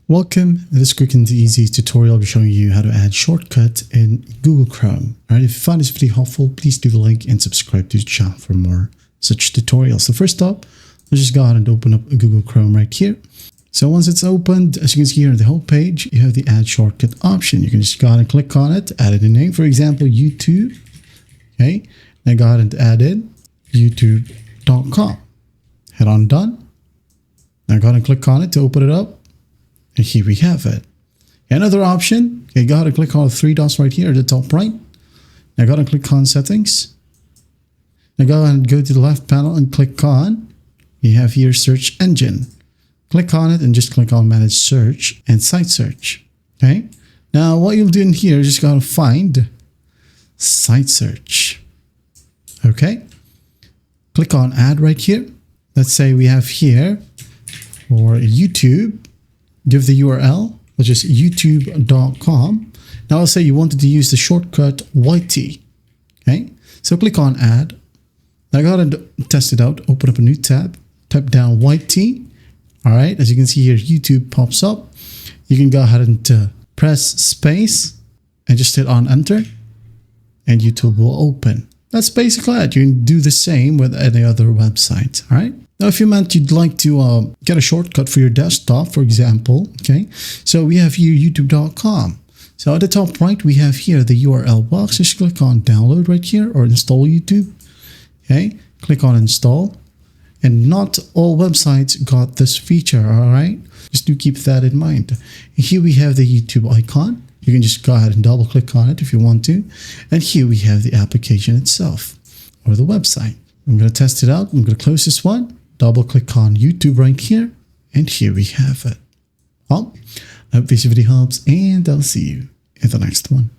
Welcome. In this quick and easy tutorial, I'll be showing you how to add shortcut in Google Chrome. All right, if you found this video helpful, please leave a like and subscribe to the channel for more such tutorials. So first up, let's just go ahead and open up Google Chrome right here. So once it's opened, as you can see here on the home page, you have the add shortcut option. You can just go ahead and click on it, add it a name, for example, YouTube. Okay, then go ahead and add in youtube.com. Hit on done. Now go ahead and click on it to open it up. And here we have it. Another option, okay, go ahead and click on the three dots right here at the top right. Now go ahead and click on settings. Now go ahead and go to the left panel and click on, you have here search engine. Click on it and just click on manage search and site search. Okay. Now what you'll do in here is just go ahead and find site search. Okay. Click on add right here. Let's say we have here for YouTube. Give the URL, which is youtube.com. Now I'll say you wanted to use the shortcut YT. Okay, so click on add. Now go ahead and test it out. Open up a new tab, type down YT. All right, as you can see here, YouTube pops up. You can go ahead and press space and just hit on enter, and YouTube will open. That's basically it. You can do the same with any other website. All right. Now, if you meant you'd like to get a shortcut for your desktop, for example, okay, so we have here youtube.com. So at the top right, we have here the URL box. Just click on download right here or install YouTube. Okay, click on install. And not all websites got this feature, all right? Just do keep that in mind. And here we have the YouTube icon. You can just go ahead and double click on it if you want to. And here we have the application itself or the website. I'm going to test it out. I'm going to close this one. Double click on YouTube right here, and here we have it. Well, I hope this video helps, and I'll see you in the next one.